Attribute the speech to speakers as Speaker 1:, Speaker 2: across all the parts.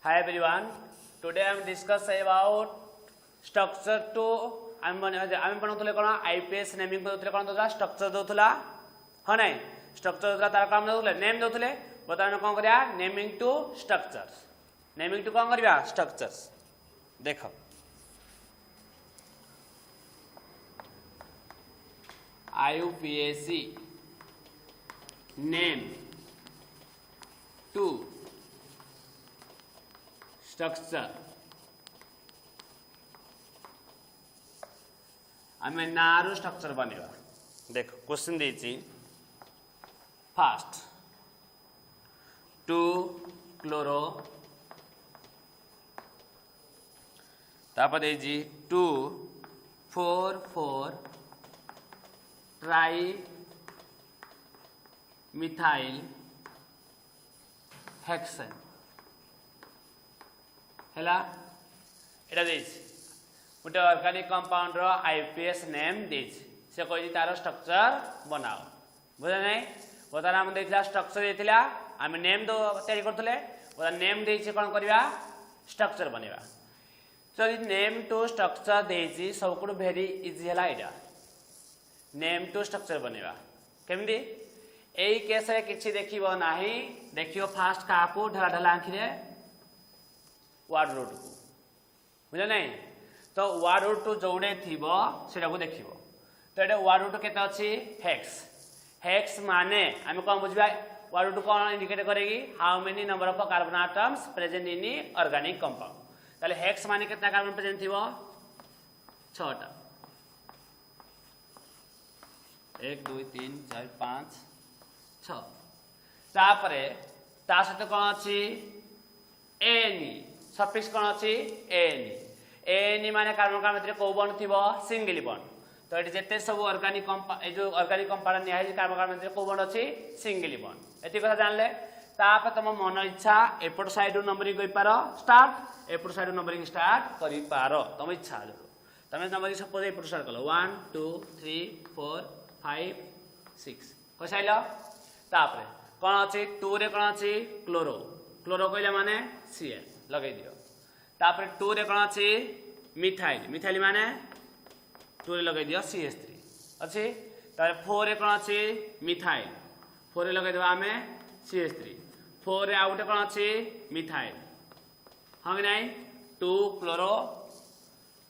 Speaker 1: Hi everyone. Today I am discuss about structure to आम बनौले कौन आईपीएस नेमिंग को कौन दौला स्ट्रक्चर दौला हाँ ना स्ट्रक्चर दौला तार काम दौले नेम दौले बता कौन करिया naming to structures naming to कौन करिया स्ट्रक्चर्स देख आईयूपीएसी नेम टू स्ट्रक्चर आम नारू स्ट्रक्चर बनवा देख क्वेश्चन देती फास्ट 2 क्लोरो तापर देजी 2 4 4 ट्राई मिथाइल हेक्सेन हैला एटा देछि गोटे ऑर्गेनिक कंपाउंड रो आईपीएस नेम देछि से कहि तार स्ट्रक्चर बनाओ बुझा नै बता नाम देथिला स्ट्रक्चर देथिला हम नेम दो तैयारी करथले बता नेम देछि कोन करबा स्ट्रक्चर बनेबा तो नेम टू स्ट्रक्चर देछि सबकुड वेरी इजी हला एटा नेम टू स्ट्रक्चर बनेबा केमदी एई केस रे किछि देखिबो नाही देखियो फास्ट काको ढला ढला आंखि रे वार्ड रूट को बुझा नहीं तो वार्ड रूट टू जोड़े थीबो सेटा को देखिबो तो एटा वार्ड रूट केते अछि हेक्स हेक्स माने हम कोन बुझबा वार्ड रूट कोन इंडिकेट करेगी how many number of carbon atoms present in organic compound ताले हेक्स माने केतना कार्बन प्रेजेंट थीबो 6 टा 1 2 3 4 5 6 तापरे ता सहित कोन अछि एनी सफिक्स कोन अछि एनी एनी माने कार्बन का मध्य को बॉन्ड थिबो सिंगल बॉन्ड तो एटी जेते सब ऑर्गेनिक कंपाउंड जो ऑर्गेनिक कंपाउंड निया है कार्बन का मध्य को बॉन्ड अछि सिंगल बॉन्ड एती कथा जानले ताप तुम मन इच्छा एपट साइड नंबरिंग करि पारो स्टार्ट एपट साइड नंबरिंग स्टार्ट करि पारो तुम इच्छा तमे नंबरिंग सपोज एपट स्टार्ट कलो 1 2 3 4 5 6 कसाइलो तापरे कोन अछि 2 रे कोन अछि क्लोरो क्लोरो कहले माने Cl लगे दियो तापर 2 रे कोन अछि मिथाइल मिथाइल माने 2 रे लगे दियो CH3 अछि तापर 4 रे कोन अछि मिथाइल 4 रे लगे दियो आमे CH3 4 रे आउट कोन अछि मिथाइल हम नै 2 क्लोरो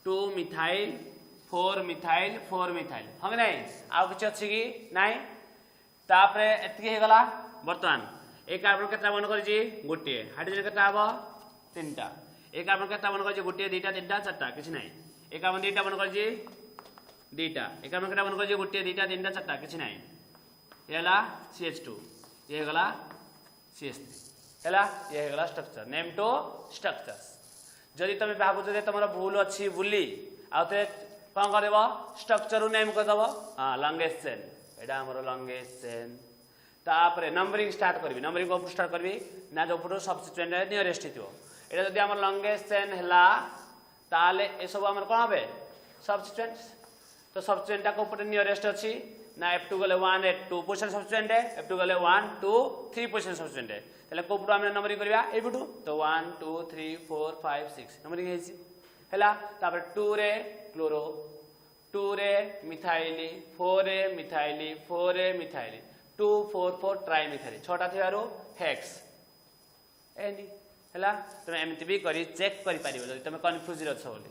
Speaker 1: 2 मिथाइल 4 मिथाइल 4 मिथाइल हम नै आउ किछ अछि कि नै तापर एतकी हे गला वर्तमान एक कार्बन केतना बन कर जी गोटे हाइड्रोजन केतना हबो तीनटा एक कार्बन केतना बन कर जी गोटे दुईटा तीनटा चारटा किछ नै एक कार्बन दुईटा बन कर जी दुईटा एक कार्बन केतना बन कर जी गोटे दुईटा तीनटा चारटा किछ नै हेला CH2 ये गला CH3 हेला ये गला स्ट्रक्चर नेम टू स्ट्रक्चर्स जदि तमे भाबु जे तमरा भूल अछि बुली आउते कोन करबो स्ट्रक्चर नेम कर दबो हां लॉन्गेस्ट चेन एडा हमरो लॉन्गेस्ट चेन तापरे नंबरिंग स्टार्ट करबी नंबरिंग को स्टार्ट करबी ना जो पुरो सबस्टिट्यूएंट नियरेस्ट हितो एटा जदि हमर लॉन्गेस्ट चेन हला ताले ए सब हमर कोन होबे सबस्टिट्यूएंट्स तो सबस्टिट्यूएंट को ऊपर नियरेस्ट अछि ना F2 गले 1 2 पोजीशन सबस्टिट्यूएंट है F2 गले 1 2 3 पोजीशन सबस्टिट्यूएंट है तले को ऊपर हम नंबरिंग करबा ए बिटू तो 1 2 3 4 5 6 नंबरिंग हेछि हला तापर 2 रे क्लोरो 2 रे मिथाइल 4 रे मिथाइल 4 रे मिथाइल 2 4 4 ट्राई मिथाइल छोटा थिबारो हेक्स एनी हला तमे एमति भी करी चेक करि पारिबो जदि तमे कंफ्यूज रछ बोली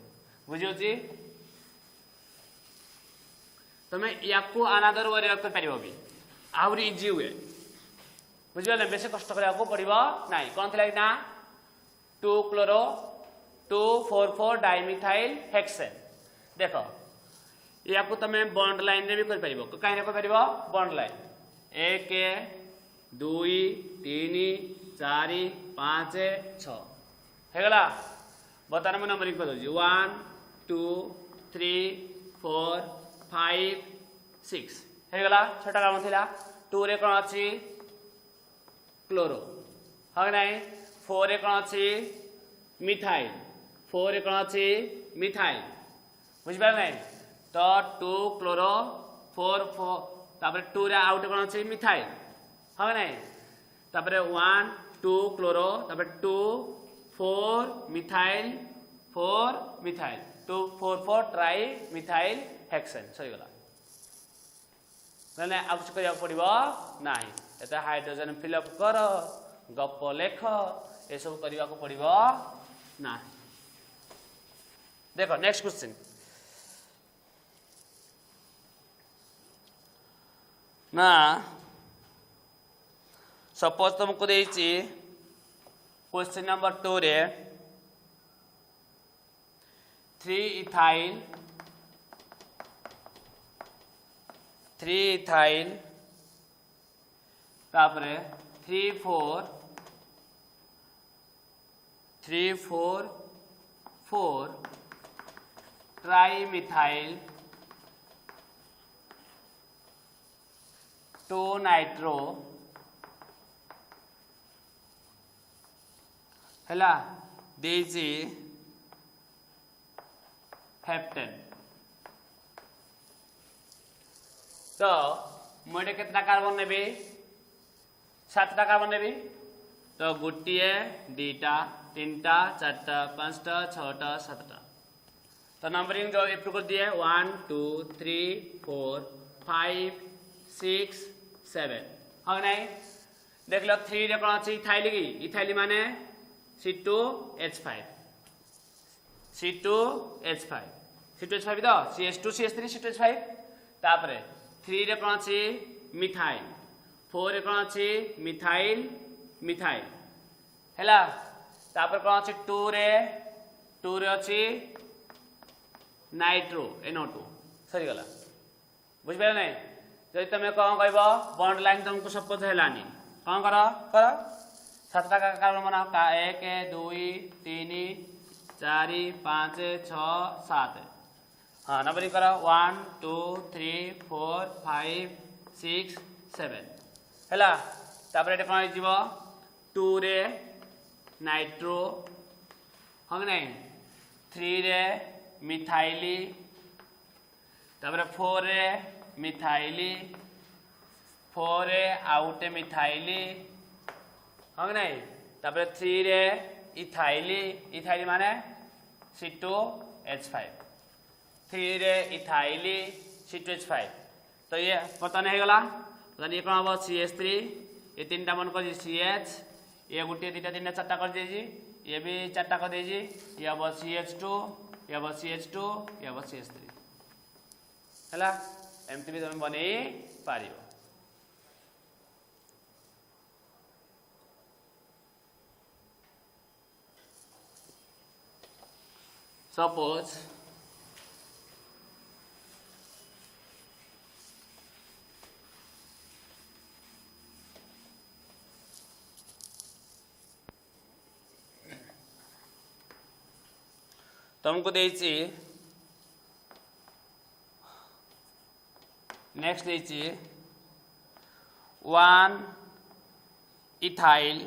Speaker 1: बुझियो जी तमे याकू अनदर वे कर पारिबो भी आउरी इजी वे बुझियो ना बेसे कष्ट करिया को पड़िबो नाही कोन थिला ना 2 क्लोरो 2 4 4 डाइमिथाइल हेक्सेन देखो याकू तमे बॉन्ड लाइन रे भी कर पारिबो काई रे कर पारिबो बॉन्ड लाइन 1 2 3 4 5 6 हेगला बताना मैं नंबरिंग कर दो 1 2 3 4 5 6 हेगला छोटा काम थिला 2 रे कोन अछि क्लोरो हा नै 4 रे कोन अछि मिथाइल 4 रे कोन अछि मिथाइल बुझबा नै तो 2 क्लोरो 4 4 तापर 2 रे आउट कोन अछि मिथाइल हा नै तापर 1 2 क्लोरो तापर 2 4 मिथाइल 2 4 4 ट्राई मिथाइल हेक्सेन सही गला ना कुछ करिया पड़िबो नाही एता हाइड्रोजन फिलअप कर गप लेख ए सब करबा को पड़िबो नाही देखो नेक्स्ट क्वेश्चन ना सपोज तुमको देछि क्वेश्चन नंबर 2 रे 3 इथाइल तापरे 3 4 ट्राई मिथाइल 2 नाइट्रो हैला देजी हेप्टेन तो मुझे कितना कार्बन नेबी 7टा कार्बन नेबी तो गोटे दीटा 3टा 4टा 5टा 6टा 7टा तो नंबरिंग जो एप्रूव कर दिए 1 2 3 4 5 6 7 हाँ नहीं देख लो 3 रे कौन अच्छी इथाइल की इथाइल माने C2H5 C2H5 C2H5 तो CH2 CH3 C2H5 तापरे 3 रे कौन अच्छी मिथाइल 4 रे कौन अच्छी मिथाइल हैला तापर कौन अच्छी 2 रे अच्छी नाइट्रो NO2 सरी गला बुझ पारे नहीं जदि तुम कौन कहब बॉन्ड लाइन तुमको सपोज हैलानी कौन कर 7टा कार्बन बनाओ 1 2 3 4 5 6 7 हाँ नंबरिंग करो 1 2 3 4 5 6 7 हैला तापर एटा कौन जीव 2 रे नाइट्रो हाँ नहीं 3 रे मिथाइली तापर 4 रे मिथाइली 4 रे आउटे मिथाइली हाँ नहीं तापर 3 रे इथाइली माने C2H5 3 रे इथाइली C2H5 तो ये पता नहीं गला पता नहीं कौन हम CH3 ये 3टा मन कर CH ये गोटे 2 3 4टा कर दीजिए ये भी 4टा कर दीजिए ये हम CH2 ये हम CH2 ये हम CH3 हैला एमती भी तुम बने पारिबो सपोज तुमको देछि नेक्स्ट देछि 1 इथाइल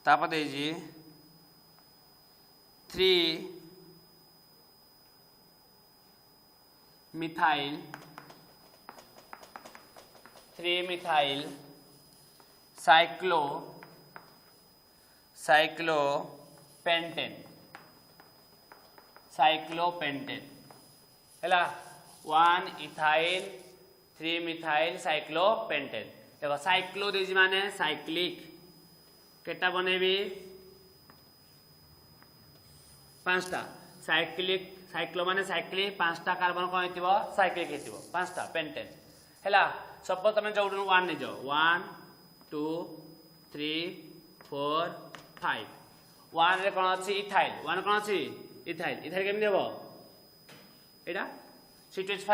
Speaker 1: तापर देछि 3 मिथाइल साइक्लोपेंटेन हैला 1 इथाइल 3 मिथाइल साइक्लोपेंटेन देखो साइक्लो देछि माने साइक्लिक केटा बनेबी 5टा साइक्लो माने साइक्लिक 5टा कार्बन कौन हेतिबो साइक्लिक हेतिबो 5टा पेंटेन हैला सपोज तुम जो 1 ने जो 1 2 3 4 5 1 रे कौन अछि इथाइल 1 कौन अछि इथाइल केमि देबो एटा C2H5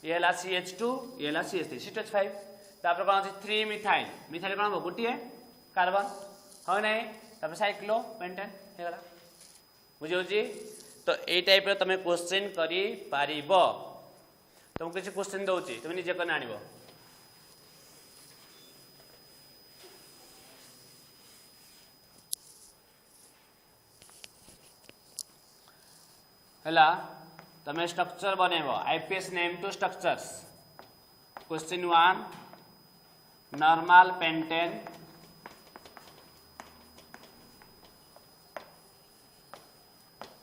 Speaker 1: ये हला CH2 ये हला CH3 C2H5 तापर कौन अछि 3 मिथाइल कौन हो गोटिए कार्बन हो नहीं तापर साइक्लो पेंटेन हे गला बुझियो जी तो ए टाइप रो तमे क्वेश्चन करी पारिबो तुम किसी क्वेश्चन दउची तुम निजे कने आनिबो हला तमे स्ट्रक्चर बनेबो आईपीएस name to structures question 1 normal pentane,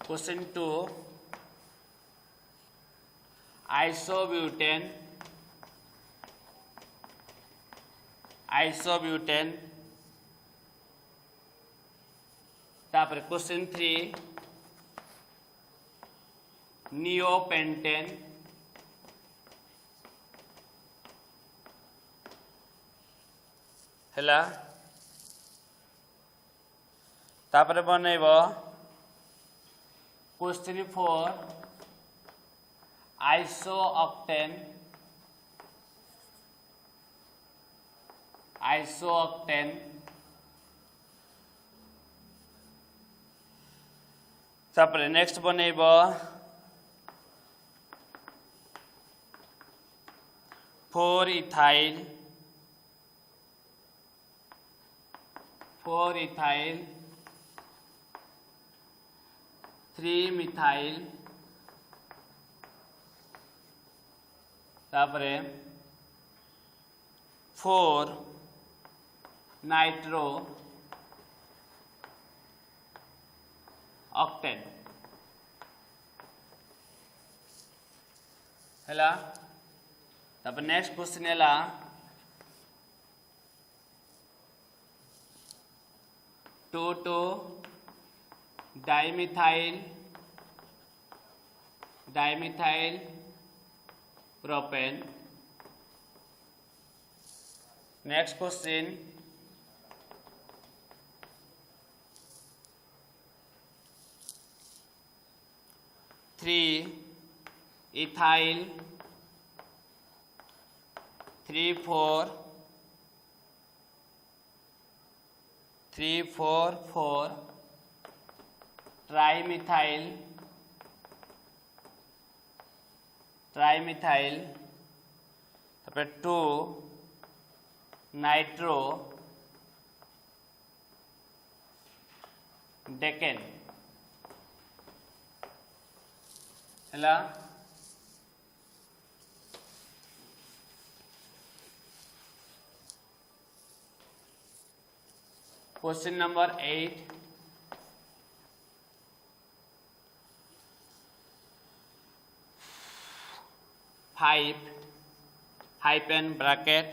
Speaker 1: question 2 isobutane, तापर क्वेश्चन 3 नियोपेंटेन, हैला तापर बनैब क्वेश्चन 4 आइसोअक्टेन, तापर नेक्स्ट बनैब 4-ethyl, 3-methyl, तापर 4-nitro octane, हैला तापर नेक्स्ट क्वेश्चन है 2,2-dimethyl propane. Next question 3-ethyl 3,4 trimethyl, तापर 2-nitro decane, हैला question number 8 5 hyphen bracket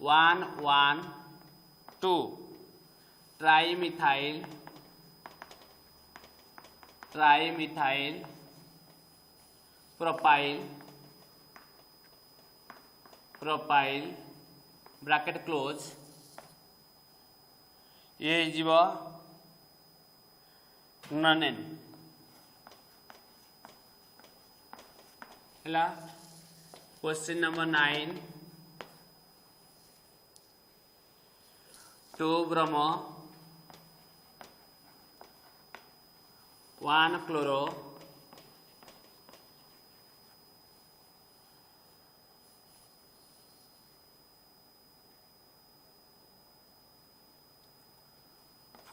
Speaker 1: 1,1,2 trimethyl propyl bracket close, ये जीव ननेन, हैला question number 9 2-bromo 1-chloro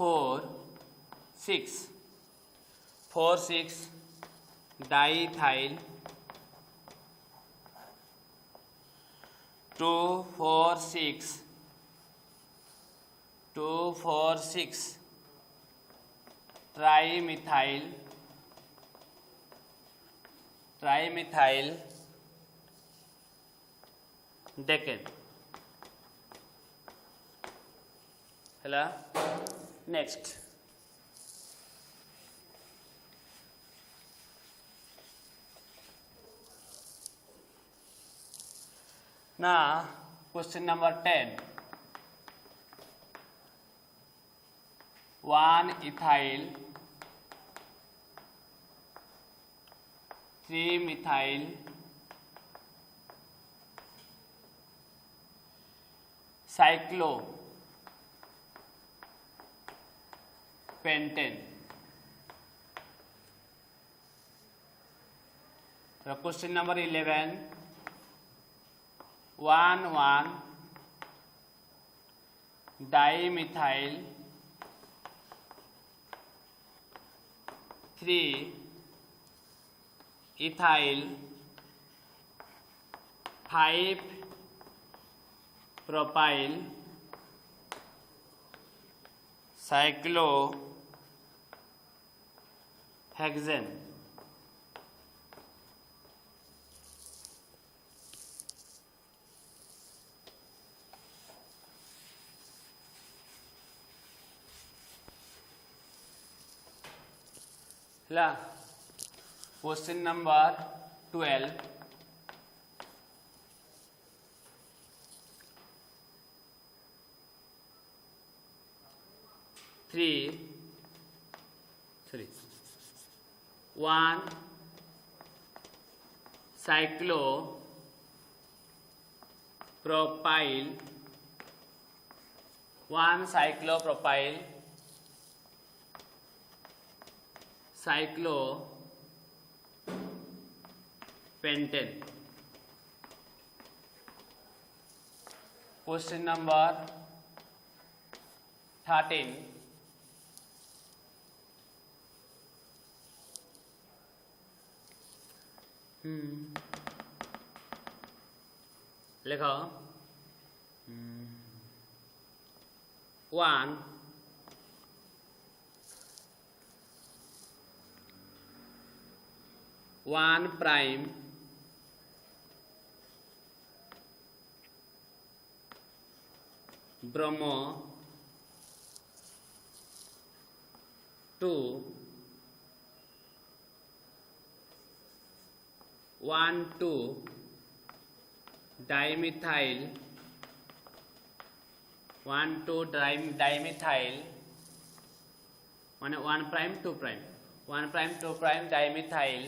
Speaker 1: 4,6 diethyl 2,4,6 trimethyl decane, हैला नेक्स्ट ना question number 10 1-ethyl 3-methyl cyclopentane, तो question number 11 1,1-dimethyl 3-ethyl 5 propyl cyclo hexane. Question number 12 1 cyclo propyl 1 cyclo propyl cyclo pentane. Question number 13 लिखो 1 prime bromo 2 1,2 dimethyl 1,2 dimethyl माने 1 prime 2 prime 1 prime 2 prime dimethyl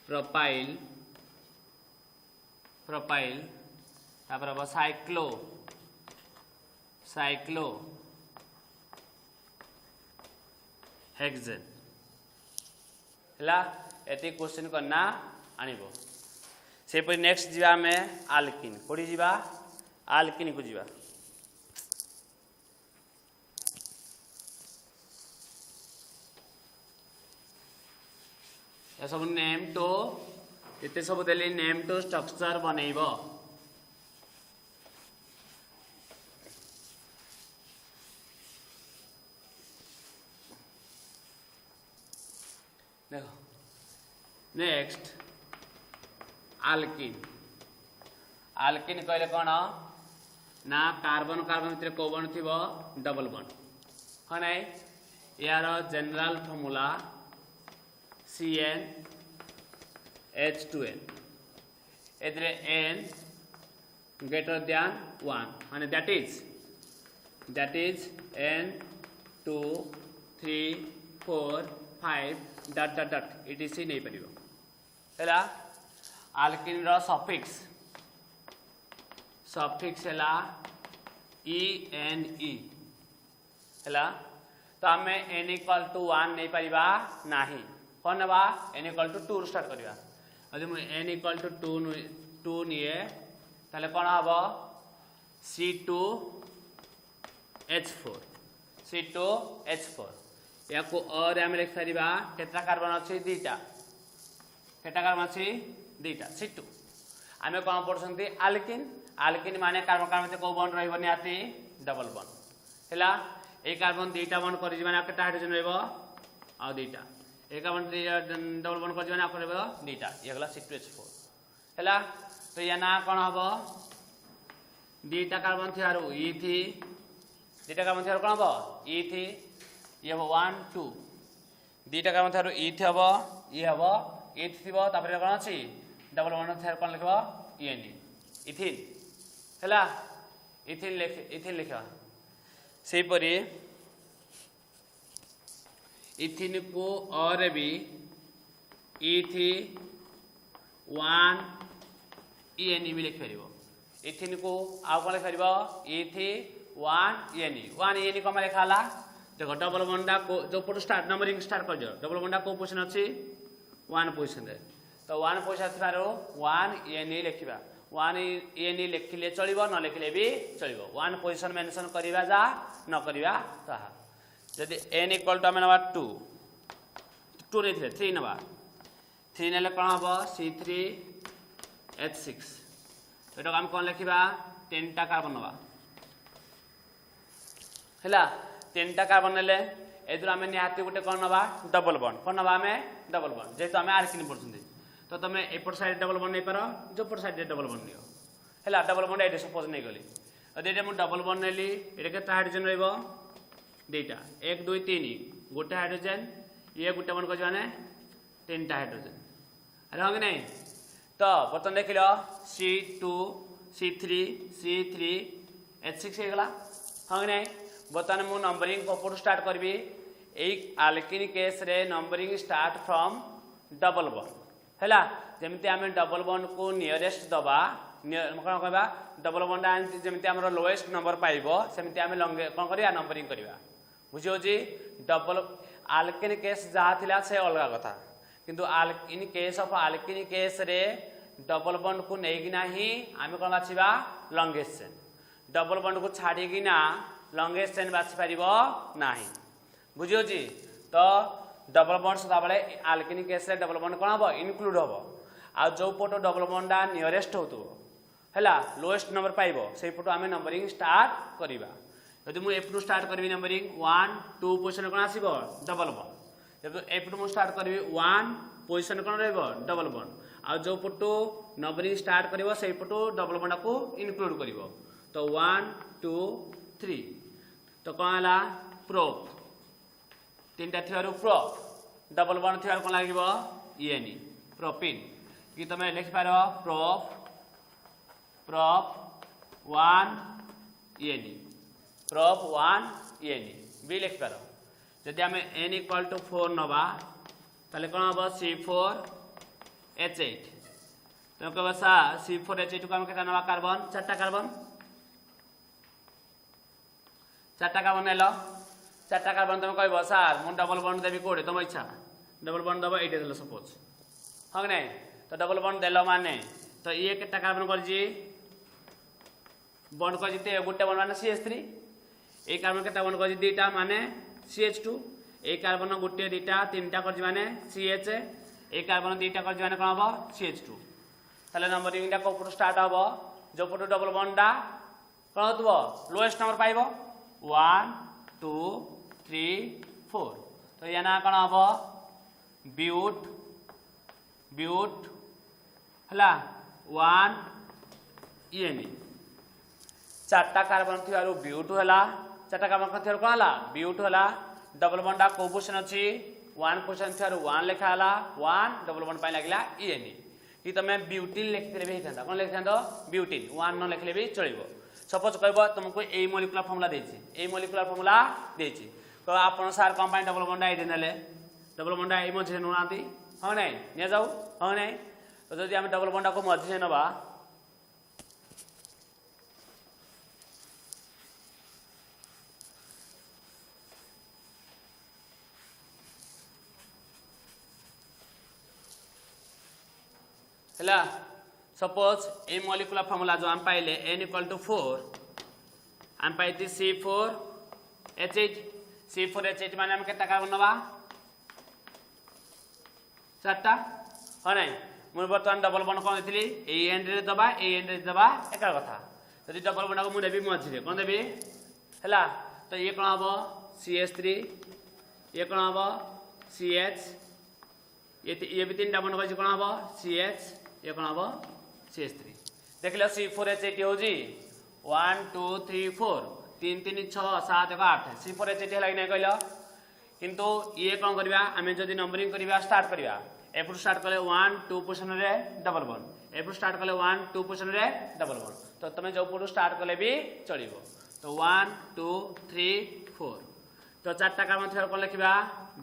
Speaker 1: propyl तापर अब cyclo hexane हला एति question करना आनिबो। सेपरि next जीवा में आल्किन कोडी जीवा आल्किन को जीवा। ये सब नेम तो एते सब देली नेम तो स्ट्रक्चर बनेइबो। देखो नेक्स्ट आल्किन कहले कौन ना कार्बन कार्बन भितर को बॉन्ड थिबो डबल बॉन्ड हाँ ना यार general formula CnH2n एदरे n greater than 1 माने that is n 2 3 4 5 dot etc नहीं परिबो हैला। आल्किन रो सफिक्स हैला ENE हैला। तो आमे n equal to 1 नहीं परिबा नाही कोन बा n equal to 2 स्टार्ट करिबा। यदि म n equal to 2 निये ताले कोन हबो C2H4 या को और हम लिख परिबा केतना कार्बन अछि दुईटा केटा कार्बन अछि दुईटा C2। आमे कोन पढसंती आल्किन माने कार्बन कार्बन में को बॉन्ड रहइबो नियाती डबल बॉन्ड हैला। ए कार्बन दुईटा बॉन्ड करि माने केटा हाइड्रोजन रहइबो आ दुईटा ए कार्बन डबल बॉन्ड करि माने रहइबो दुईटा ये गला C2H4 हैला। तो या ना कोन हबो दुईटा कार्बन थियारो E3 दुईटा कार्बन थियारो कोन हबो E3 ये हबो 1 2 दुईटा कार्बन थियारो E3 हबो ये हबो E3 थिबो तापर कोन अछि डबल बॉन्ड थियारो कोन लिखबो ENE इथिन हैला। इथिन लिखा से परी इथिन को और भी E3 1 ENE भी लिख परिबो। इथिन को आ कोन लिख परिबो E3 1 ENE को हम लिखाला। देखो डबल बॉन्ड को जो पट स्टार्ट नंबरिंग स्टार्ट कर दियो डबल बॉन्ड को पोजीशन अछि 1 पोजीशन रे तो 1 पोजीशन थारो 1 ENE लिखिबा 1 ENE लिखिले चलिबो न लिखिले भी चलिबो 1 पोजीशन मेंशन करिबा जा न करिबा ताहा। जदि n इक्वल टू नंबर 2 नहीं थे 3 नंबर 3 नेले कोन हबो C3H6 तो एटा हम कोन लिखिबा 10 टा कार्बन नबा हैला 10 टा कार्बन नेले एदुर हमें निहाती गोटे कोन नबा डबल बॉन्ड कोन नबा हमें डबल बॉन्ड जेतो हमें आल्किन पडछुंदी तो तमे एपट साइड डबल बॉन्ड नै पारो जोपट साइड डबल बॉन्ड नियो हैला डबल बॉन्ड एडे सपोज नै गली अदेटे मु डबल बॉन्ड नेली एटा केता हाइड्रोजन रहइबो दुईटा 1 2 3 गोटे हाइड्रोजन ये गोटे बॉन्ड को माने 3 टा हाइड्रोजन अरे हो कि नहीं तो बर्तन देख लो C2 C3 C3 H6 हो गला हाँ कि नहीं बर्तन मु नंबरिंग को स्टार्ट करबी एक आल्किन केस रे numbering start from double bond हैला जेमति आमे डबल बॉन्ड को नियरेस्ट दबा कोन कहबा डबल बॉन्ड जेमति हमर लोएस्ट नंबर पाइबो सेमति आमे लॉन्ग कोन करिया नंबरिंग करिया बुझियो जी डबल आल्किन केस जहा थिला से अलगा कथा किंतु इन केस ऑफ आल्किन केस रे डबल बॉन्ड को नेगिना ही आमे कोन बाछिबा लॉन्गेस्ट चेन डबल बॉन्ड को छाडी गिना लॉन्गेस्ट चेन बाछि परिबो नाही बुझियो जी तो डबल बॉन्ड सदा बेले आल्किन केस रे डबल बॉन्ड कोन हबो इनक्लूड हबो आ जो फोटो डबल बॉन्ड नियरेस्ट होतो हैला लोएस्ट नंबर पाइबो सेही फोटो आमे नंबरिंग स्टार्ट करिबा यदि मु एफ स्टार्ट करबी नंबरिंग 1 2 पोजीशन कोन आसीबो डबल बॉन्ड जब एफ मु स्टार्ट करबी 1 पोजीशन कोन रहइबो डबल बॉन्ड आ जो फोटो नंबरिंग स्टार्ट करिवो सेही फोटो डबल बॉन्ड को इनक्लूड करिवो तो 1 2 3 तो कोन हला प्रोप तीनटा थियारु प्रोप डबल बॉन्ड थियार कोन लागिवो एनी प्रोपिन कि तमे लिखि पारो prop prop 1 ene prop 1 ene बी लिखि पारो जदि हमें n इक्वल टू 4 नबा ताले कोन हबो C4H8 तो कहबा सा C4H8 को हम केटा नबा कार्बन चारटा कार्बन नेलो चारटा कार्बन तुम कहबो सर मु डबल बॉन्ड देबी कोडे तुम इच्छा डबल बॉन्ड दबा एटे देलो सपोज हां नै तो डबल बॉन्ड देलो माने तो ये केटा कार्बन कर जी बॉन्ड को जिते गुटे बॉन्ड माने CH3 ए कार्बन केटा बॉन्ड कर जी दुईटा माने CH2 ए कार्बन गुटे दुईटा तीनटा कर जी माने CH ए कार्बन दुईटा कर जी माने कोन हबो CH2 ताले नंबरिंग डा को स्टार्ट हबो जो फोटो डबल बॉन्ड डा कोन होतबो लोएस्ट नंबर पाइबो 1 2 3 4 तो या ना कोन हबो ब्यूट ब्यूट हला 1 एनी चारटा कार्बन थियारु ब्यूट हला चारटा कार्बन थियारु कोन हला ब्यूट हला डबल बॉन्ड को पोजीशन अछि 1 पोजीशन थियारु 1 लिखा हला 1 डबल बॉन्ड पाइ लागला एनी कि तमे ब्यूटिन लिखते भी हेतंदा कोन लिखथांदो ब्यूटिन 1 न लिखले भी चलिबो सपोज कहबो तुमको ए मॉलिक्यूलर फार्मूला देछि ए मॉलिक्यूलर फार्मूला देछि तो आपण सार कंपाउंड डबल बॉन्ड आइडे नेले डबल बॉन्ड आई मझे नुनाती हां नै ने जाऊ हां नै तो जदि हम डबल बॉन्ड को मझे नबा हैला सपोज ए मॉलिक्यूलर फार्मूला जो हम पाइले n इक्वल टू 4 हम पाइती C4H8 C4H8 माने हम केता कार्बन नबा चारटा हो नै मु बर्तमान डबल बॉन्ड कोन देथिली ए एंड रे दबा एका कथा यदि डबल बॉन्ड को मु देबी मझिरे कोन देबी हैला तो ये कोन हबो CH3 ये कोन हबो CH ये भी तीन डबल बॉन्ड कोन हबो CH ये कोन हबो CH3 देखलो C4H8 हो जी 1 2 3 4 3 3 6 7 8 C4H8 लाग नै कहलो किंतु ये कोन करबा हमें जदी नंबरिंग करबा स्टार्ट करबा एफ स्टार्ट कले 1 2 पोजीशन रे डबल बॉन्ड एफ स्टार्ट कले 1 2 पोजीशन रे डबल बॉन्ड तो तमे जो पुरु स्टार्ट कले भी चलिबो तो 1 2 3 4 तो चारटा कार्बन थेर कोन लिखिबा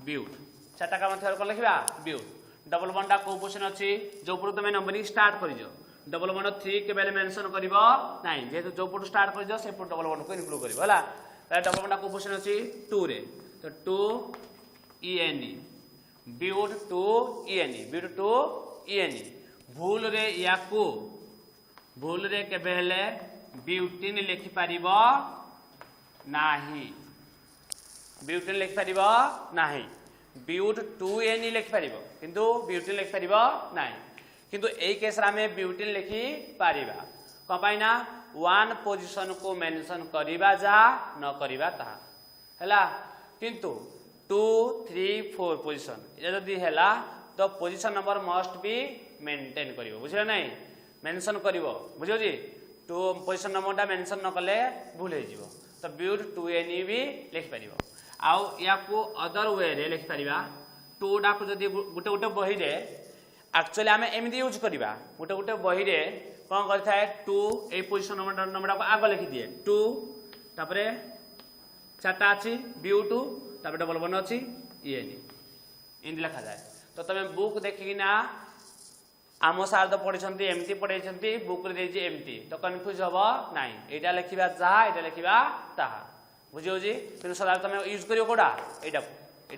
Speaker 1: ब्यूट चारटा कार्बन थेर कोन लिखिबा ब्यूट डबल बॉन्ड को पोजीशन अछि जो पुरु तमे नंबरिंग स्टार्ट करिजो डबल बॉन्ड 3 के बेले मेंशन करबो नाही जेतु जो पुरु स्टार्ट करिजो से पुरु डबल बॉन्ड को इनक्लूड करबो हला डबल बॉन्ड को पोजीशन अछि 2 रे तो 2 ENE ब्यूट 2 ENE भूल रे याकू भूल रे केबे हेले ब्यूटिन लिखि परिबो नाही ब्यूटिन लिखि परिबो नाही ब्यूट 2NE लिखि परिबो किंतु ब्यूटिन लिखि परिबो नाही किंतु ए केस रा में ब्यूटिन लिखि पारिबा कौन पाई ना वन पोजिशन को मेंशन करिबा जा न करिबा ता हैला किंतु 2 3 4 पोजिशन ये जदी हैला तो position number must be maintain करिवो बुझिला नै मेंशन करिवो बुझियो जी टू पोजिशन नंबरटा मेंशन न कले भूल हो जीवो तो ब्यूट 2NE भी लिख परिवो आउ या को अदर वे रे लिख परिबा 2 डा को जदी गुटे गुटे बही रे एक्चुअली आमे एमिदी यूज करिबा गुटे गुटे बही रे कोन करथाय 2 ए पोजिशन नंबर को आगे लिखि दिए 2 तापरे चारटा अछि ब्यूट तापरे डबल वन अछि ENE इंदी लिखा जाय तो तमे बुक देखि ना आम सार तो पढ़ी एमती पढ़ाई बुक रे देछि एमती तो कन्फ्यूज हबो नाही एटा लिखिबा जहा एटा लिखिबा ताहा बुझियो जी किन सदा तमे यूज करियो कोडा एटा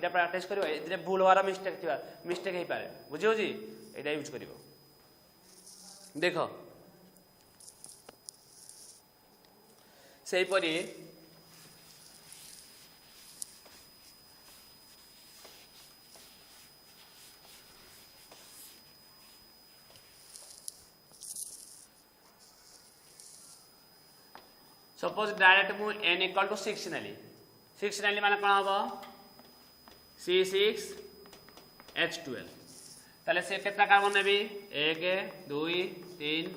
Speaker 1: प्रैक्टिस करियो एते भूल वाला मिस्टेक हे पारे बुझियो जी एटा यूज करियो देखो सेही परी सपोज डायरेक्ट मु n इक्वल टू 6 नेली 6 नेली माने कोन हबो C6H12 ताले से केतना कार्बन नेबी 1 2 3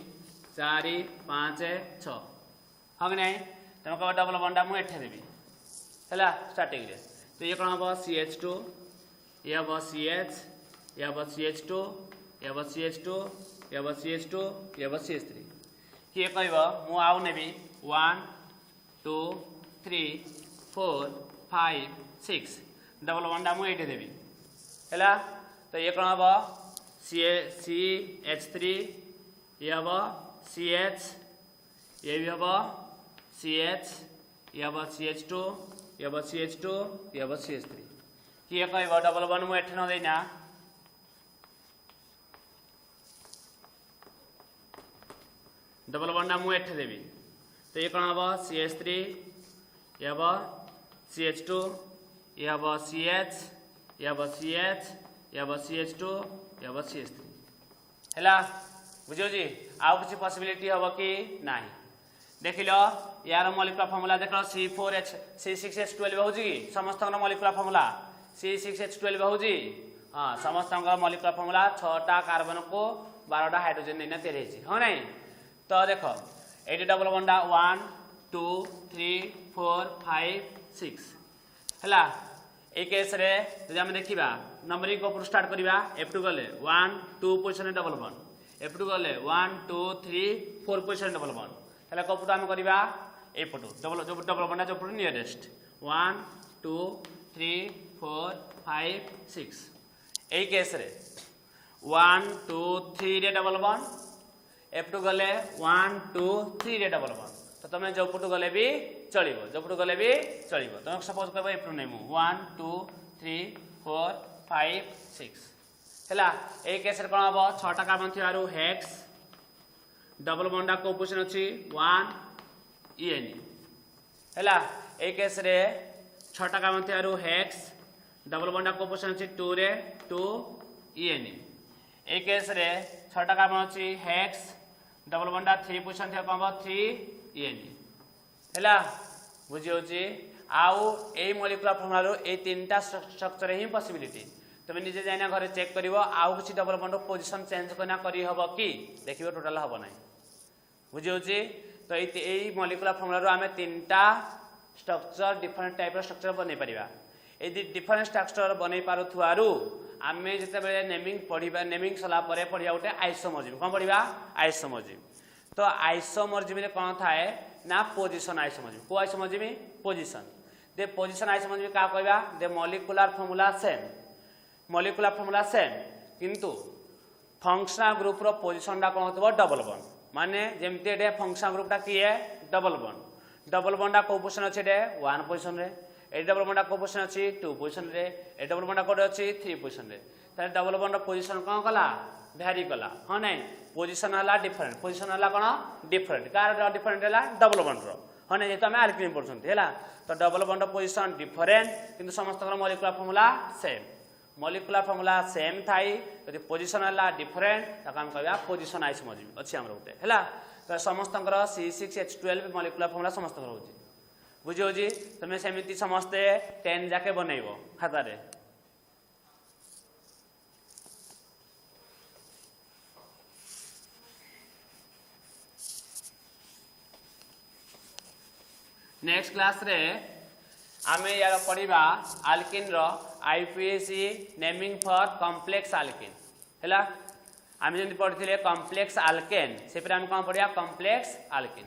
Speaker 1: 4 5 6 हग नै तमे को डबल बॉन्ड मु एठे देबी हैला स्टार्टिंग रे तो ये कोन हबो CH2 ये हबो CH ये हबो CH2 ये हबो CH2 ये हबो CH2 ये हबो CH3 किए कहबो मु आउ नेबी 1 2 3 4 5 6 डबल बॉन्ड मु एठे देबी हैला तो ये कोन हबो CH3 ये हबो CH ये भी हबो CH ये हबो CH2 ये हबो CH2 ये हबो CH3 किए कहबो डबल बॉन्ड मु एठे न देना डबल बॉन्ड मु एठे देबी तो ये कौन हबो CH3 ये हबो CH2 ये हबो CH ये हबो CH ये हबो CH2 ये हबो CH3 हैला बुझियो जी आउ किछि पॉसिबिलिटी हबो कि नाही देखिलो यार मॉलिक्यूलर फार्मूला देखो C4H C6H12 होउजी कि समस्त मॉलिक्यूलर फार्मूला C6H12 होउजी हां समस्त मॉलिक्यूलर फार्मूला 6 टा कार्बन को 12 टा हाइड्रोजन नेना तैयार हेछि हो नै तो देखो एटी डबल बॉन्डा 1 2 3 4 5 6 हैला ए केस रे जदि हम देखिबा नंबरिंग को स्टार्ट करिबा F2 गले 1 2 पोजीशन डबल बॉन्ड F2 गले 1 2 3 4 पोजीशन डबल बॉन्ड हैला कोपुट हम करिबा ए पटो डबल बॉन्डा जो पटो नियरेस्ट 1 2 3 4 5 6 ए केस रे 1 2 3 रे डबल बॉन्ड F2 गले 1 2 3 रे डबल बॉन्ड तो तमे जो पटो गले भी चलिबो जो पटो गले भी चलिबो तो सपोज करबो F2 नेमु 1 2 3 4 5 6 हैला ए केस रे कोन हबो 6 टा कार्बन थियारु हेक्स डबल बॉन्डा को पोजीशन अछि 1 ENE हैला ए केस रे 6 टा कार्बन थियारु हेक्स डबल बॉन्डा को पोजीशन अछि 2 रे 2 ENE ए केस रे 6 टा कार्बन अछि हेक्स डबल बॉन्डा 3 पोजीशन थे कोन 3 ENE हैला बुझियो जी आउ ए मॉलिक्यूलर फार्मूला रो ए तीनटा स्ट्रक्चर ही पॉसिबिलिटी तमे निजे जाइना घरे चेक करिवो आउ किछि डबल बॉन्ड पोजीशन चेंज करना करी हबो कि देखिवो टोटल हबो नै बुझियो जी तो ए मॉलिक्यूलर फार्मूला रो हमें तीनटा स्ट्रक्चर डिफरेंट टाइप रो स्ट्रक्चर बनै परिबा यदि डिफरेंट स्ट्रक्चर बनै पारुथुआरु आमे जते बेले नेमिंग पढिबा नेमिंग सला परे पढिया उटे आइसोमर्जिम कोन पढिबा आइसोमर्जिम तो आइसोमर्जिम रे कोन थाए ना पोजीशन आइसोमर्जिम को आइसोमर्जिम पोजीशन दे पोजीशन आइसोमर्जिम का कहबा दे मॉलिक्यूलर फार्मूला सेम किंतु फंक्शनल ग्रुप रो पोजीशन डा कोन होतबो डबल बॉन्ड माने जेमते एडे फंक्शनल ग्रुप टा की है डबल बॉन्ड को पोजीशन अछि एडे 1 पोजीशन रे ए डबल बॉन्ड को पोजीशन अछि 2 पोजीशन रे ए डबल बॉन्ड कोड अछि 3 पोजीशन रे त डबल बॉन्ड पोजीशन कोन कला वेरी कला हां नै पोजीशन हला डिफरेंट पोजीशन हला कोन डिफरेंट कार डिफरेंट हला डबल बॉन्ड रो हां नै जेतो हम आल्केन पढछंती हला तो डबल बॉन्ड पोजीशन डिफरेंट किंतु समस्त molecular formula same molecular formula same थाई यदि पोजीशन हला डिफरेंट ताका हम कहबा पोजीशन आइसोमर्जिम अछि हमर उते हला तो समस्त C6H12 मॉलिक्यूलर फॉर्मूला समस्त होची बुझी होची तुम सेमिति समस्ते 10 जाके बनैबो खाता रे नेक्स्ट क्लास रे आमे यार पढ़िबा आल्किन रो आईपीएसी नेमिंग फॉर कॉम्प्लेक्स आल्किन हैला आमे जंती पढ़िथिले कॉम्प्लेक्स आल्केन से पर हम कोन पढ़िया कॉम्प्लेक्स आल्किन।